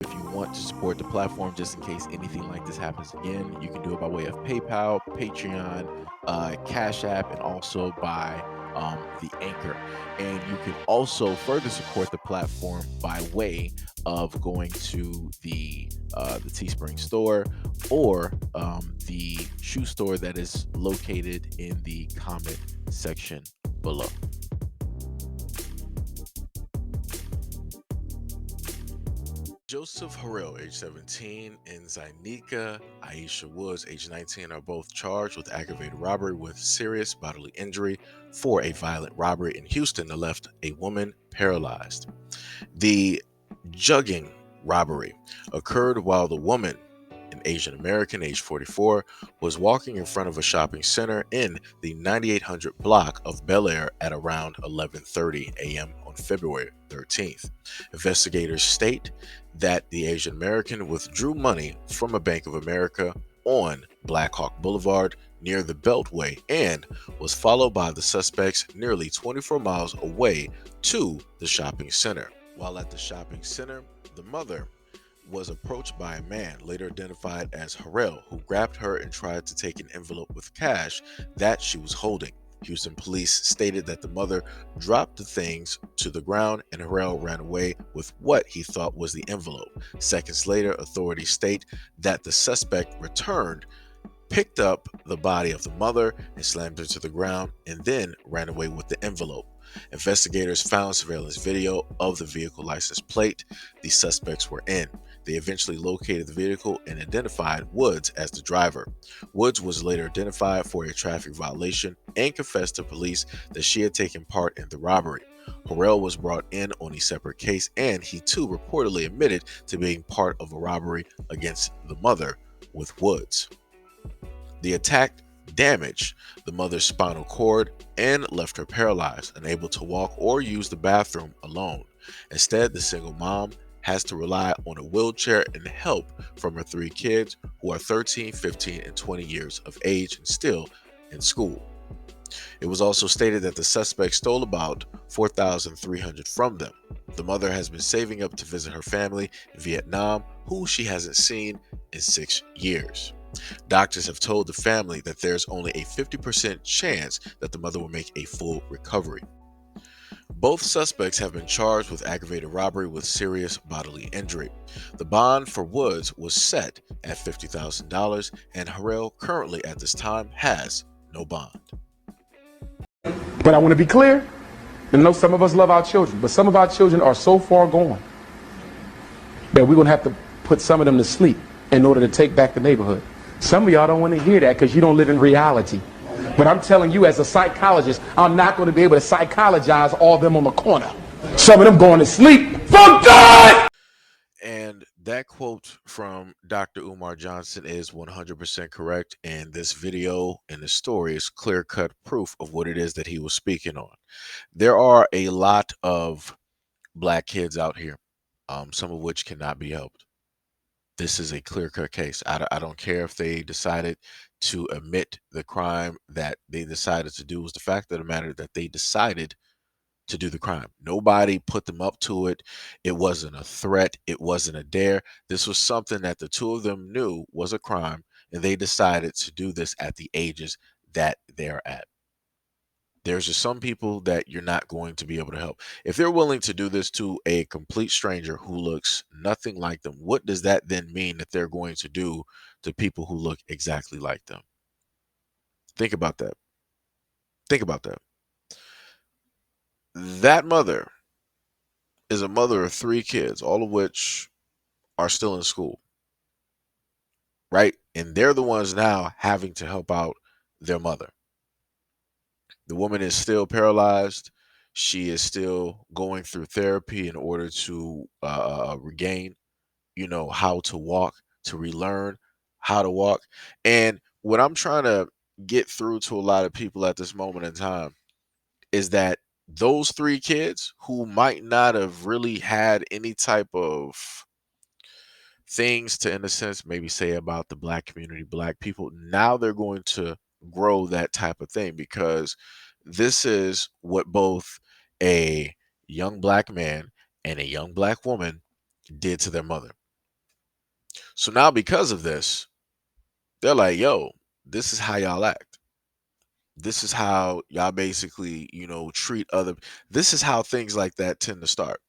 If you want to support the platform just in case anything like this happens again, you can do it by way of PayPal, Patreon, Cash App, and also by the Anchor. And you can also further support the platform by way of going to the Teespring store or the shoe store that is located in the comment section below. Joseph Harrell, age 17, and Zainika Aisha Woods, age 19, are both charged with aggravated robbery with serious bodily injury for a violent robbery in Houston that left a woman paralyzed. The jugging robbery occurred while the woman, an Asian American, age 44, was walking in front of a shopping center in the 9800 block of Bel Air at around 11:30 a.m. on February 13th. Investigators state that the Asian American withdrew money from a Bank of America on Black Hawk Boulevard near the Beltway and was followed by the suspects nearly 24 miles away to the shopping center. While at the shopping center, the mother was approached by a man, later identified as Harrell, who grabbed her and tried to take an envelope with cash that she was holding. Houston police stated that the mother dropped the things to the ground and Harrell ran away with what he thought was the envelope. Seconds later, authorities state that the suspect returned, picked up the body of the mother and slammed her to the ground, and then ran away with the envelope. Investigators found surveillance video of the vehicle license plate the suspects were in. They eventually located the vehicle and identified Woods as the driver. Woods was later identified for a traffic violation and confessed to police that she had taken part in the robbery. Harrell was brought in on a separate case, and he too reportedly admitted to being part of a robbery against the mother with Woods. The attack damaged the mother's spinal cord and left her paralyzed, unable to walk or use the bathroom alone. Instead, the single mom has to rely on a wheelchair and help from her three kids, who are 13, 15, and 20 years of age and still in school. It was also stated that the suspect stole about $4,300 from them. The mother has been saving up to visit her family in Vietnam, who she hasn't seen in 6 years. Doctors have told the family that there's only a 50% chance that the mother will make a full recovery. Both suspects have been charged with aggravated robbery with serious bodily injury. The bond for Woods was set at $50,000, and Harrell currently at this time has no bond. But I want to be clear. And I know some of us love our children, but some of our children are so far gone that we're going to have to put some of them to sleep in order to take back the neighborhood. Some of y'all don't want to hear that because you don't live in reality. But I'm telling you, as a psychologist, I'm not going to be able to psychologize all of them on the corner. Some of them going to sleep from God! And that quote from Dr. Umar Johnson is 100% correct. And this video and this story is clear-cut proof of what it is that he was speaking on. There are a lot of black kids out here, some of which cannot be helped. This is a clear-cut case. I don't care if they decided to admit the crime that they decided to do. Was the fact of the matter that they decided to do the crime. Nobody put them up to it. It wasn't a threat. It wasn't a dare. This was something that the two of them knew was a crime, and they decided to do this at the ages that they're at. There's just some people that you're not going to be able to help. If they're willing to do this to a complete stranger who looks nothing like them, what does that then mean that they're going to do to people who look exactly like them? Think about that. Think about that. That mother is a mother of three kids, all of which are still in school, right? And they're the ones now having to help out their mother. The woman is still paralyzed. She is still going through therapy in order to regain, how to walk, to relearn how to walk. And what I'm trying to get through to a lot of people at this moment in time is that those three kids who might not have really had any type of things to, in a sense, maybe say about the black community, black people, now they're going to grow that type of thing, because this is what both a young black man and a young black woman did to their mother. So now because of this, they're like, yo, this is how y'all act. This is how y'all basically, treat other. This is how things like that tend to start.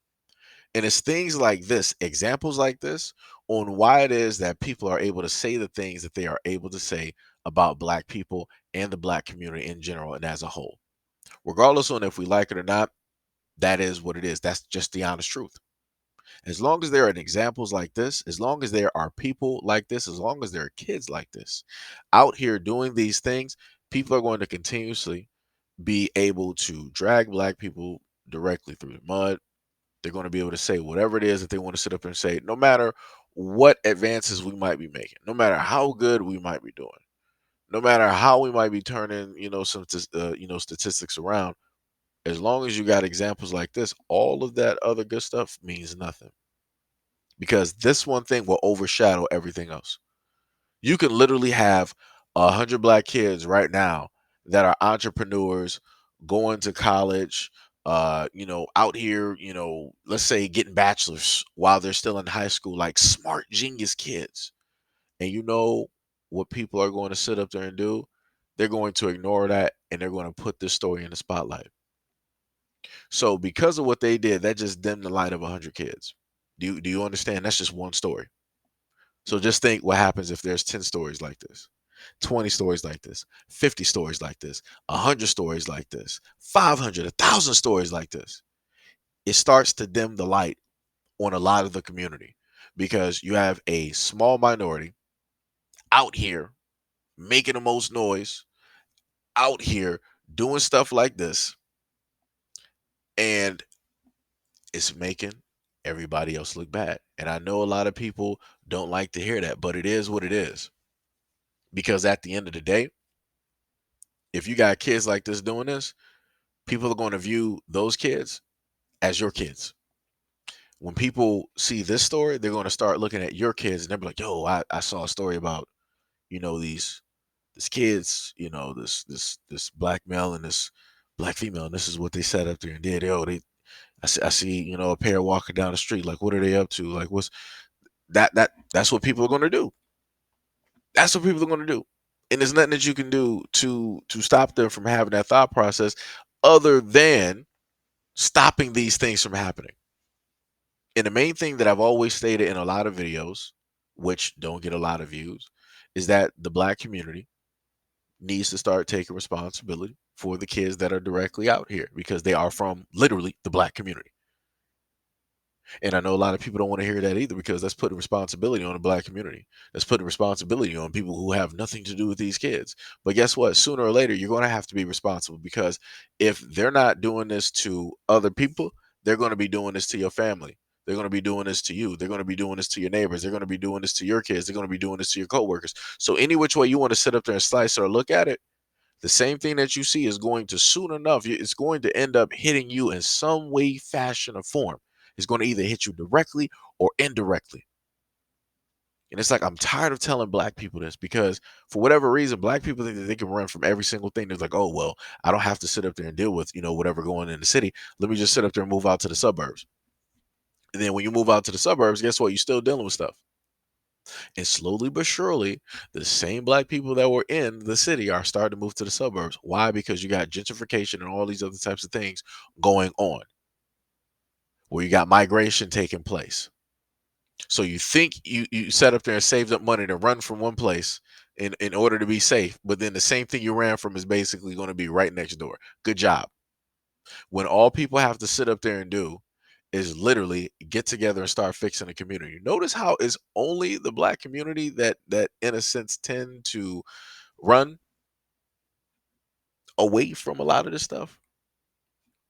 And it's things like this, examples like this, on why it is that people are able to say the things that they are able to say about black people and the black community in general and as a whole. Regardless on if we like it or not, that is what it is. That's just the honest truth. As long as there are examples like this, as long as there are people like this, as long as there are kids like this out here doing these things, people are going to continuously be able to drag black people directly through the mud. They're going to be able to say whatever it is that they want to sit up and say, no matter what advances we might be making, no matter how good we might be doing, no matter how we might be turning, statistics around. As long as you got examples like this, all of that other good stuff means nothing because this one thing will overshadow everything else. You can literally have 100 black kids right now that are entrepreneurs going to college, out here, let's say getting bachelors while they're still in high school, like smart genius kids. And you know what people are going to sit up there and do? They're going to ignore that and they're going to put this story in the spotlight. So because of what they did, that just dimmed the light of 100 kids. Do you understand? That's just one story. So just think what happens if there's 10 stories like this, 20 stories like this, 50 stories like this, 100 stories like this, 500, 1,000 stories like this. It starts to dim the light on a lot of the community because you have a small minority out here making the most noise, out here doing stuff like this, and it's making everybody else look bad. And I know a lot of people don't like to hear that, but it is what it is. Because at the end of the day, if you got kids like this doing this, people are going to view those kids as your kids. When people see this story, they're going to start looking at your kids and they'll be like, yo, I saw a story about, these kids, this black male and this black female, and this is what they sat up there and did. Yo, I see, a pair walking down the street. Like, what are they up to? Like, what's that's what people are going to do. That's what people are going to do. And there's nothing that you can do to stop them from having that thought process other than stopping these things from happening. And the main thing that I've always stated in a lot of videos, which don't get a lot of views, is that the black community needs to start taking responsibility for the kids that are directly out here because they are from literally the black community. And I know a lot of people don't want to hear that either because that's putting responsibility on the black community. That's putting responsibility on people who have nothing to do with these kids. But guess what? Sooner or later, you're going to have to be responsible because if they're not doing this to other people, they're going to be doing this to your family. They're going to be doing this to you. They're going to be doing this to your neighbors. They're going to be doing this to your kids. They're going to be doing this to your coworkers. So any which way you want to sit up there and slice or look at it, the same thing that you see is going to soon enough, it's going to end up hitting you in some way, fashion, or form. It's going to either hit you directly or indirectly. And it's like, I'm tired of telling black people this because for whatever reason, black people think that they can run from every single thing. They're like, oh, well, I don't have to sit up there and deal with, whatever going in the city. Let me just sit up there and move out to the suburbs. And then when you move out to the suburbs, guess what? You're still dealing with stuff. And slowly but surely, the same black people that were in the city are starting to move to the suburbs. Why? Because you got gentrification and all these other types of things going on, where you got migration taking place. So you think you set up there and saved up money to run from one place in order to be safe, but then the same thing you ran from is basically going to be right next door. Good job. When all people have to sit up there and do is literally get together and start fixing the community. Notice how it's only the black community that in a sense tend to run away from a lot of this stuff.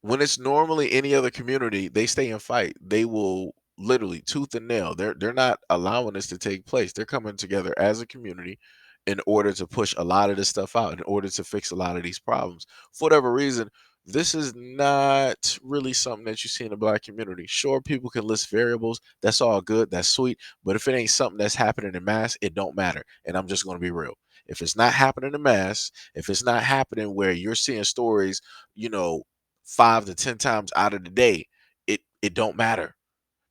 When it's normally any other community, they stay and fight. They will literally tooth and nail. They're not allowing this to take place. They're coming together as a community in order to push a lot of this stuff out, in order to fix a lot of these problems. For whatever reason, this is not really something that you see in the black community. Sure, people can list variables. That's all good. That's sweet. But if it ain't something that's happening in mass, it don't matter. And I'm just going to be real. If it's not happening in mass, if it's not happening where you're seeing stories, you know, 5 to 10 times out of the day, it don't matter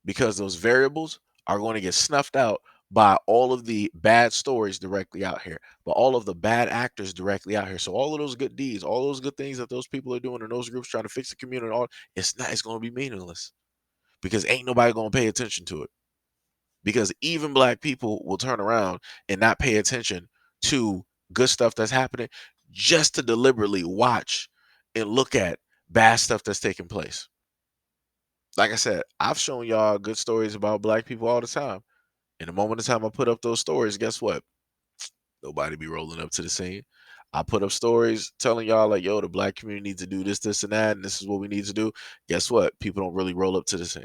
because those variables are going to get snuffed out by all of the bad stories directly out here, by all of the bad actors directly out here. So all of those good deeds, all those good things that those people are doing in those groups trying to fix the community, all it's going to be meaningless because ain't nobody going to pay attention to it. Because even black people will turn around and not pay attention to good stuff that's happening just to deliberately watch and look at bad stuff that's taking place. Like I said, I've shown y'all good stories about black people all the time. In the moment of time I put up those stories, guess what? Nobody be rolling up to the scene. I put up stories telling y'all like, yo, the black community needs to do this, this, and that, and this is what we need to do. Guess what? People don't really roll up to the scene.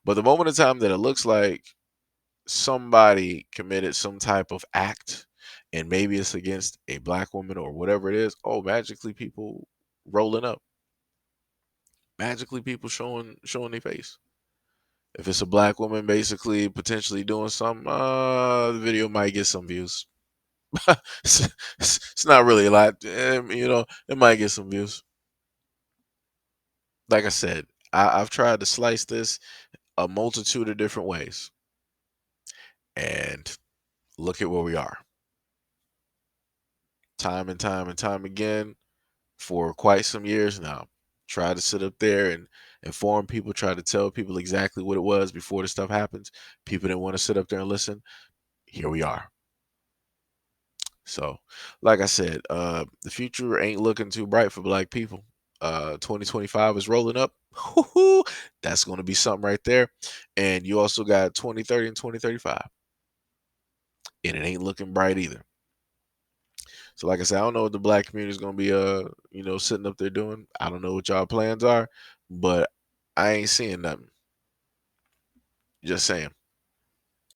But the moment of time that it looks like somebody committed some type of act, and maybe it's against a black woman or whatever it is, oh, magically people rolling up. Magically people showing their face. If it's a black woman basically potentially doing something, the video might get some views. It's not really a lot. It might get some views. Like I said, I've tried to slice this a multitude of different ways. And look at where we are. Time and time and time again for quite some years now. Try to sit up there and inform people, try to tell people exactly what it was before the stuff happens. People didn't want to sit up there and listen. Here we are. So, like I said, the future ain't looking too bright for black people. 2025 is rolling up. Woo-hoo, that's going to be something right there. And you also got 2030 and 2035. And it ain't looking bright either. So, like I said, I don't know what the black community is going to be, sitting up there doing. I don't know what y'all plans are, but I ain't seeing nothing. Just saying.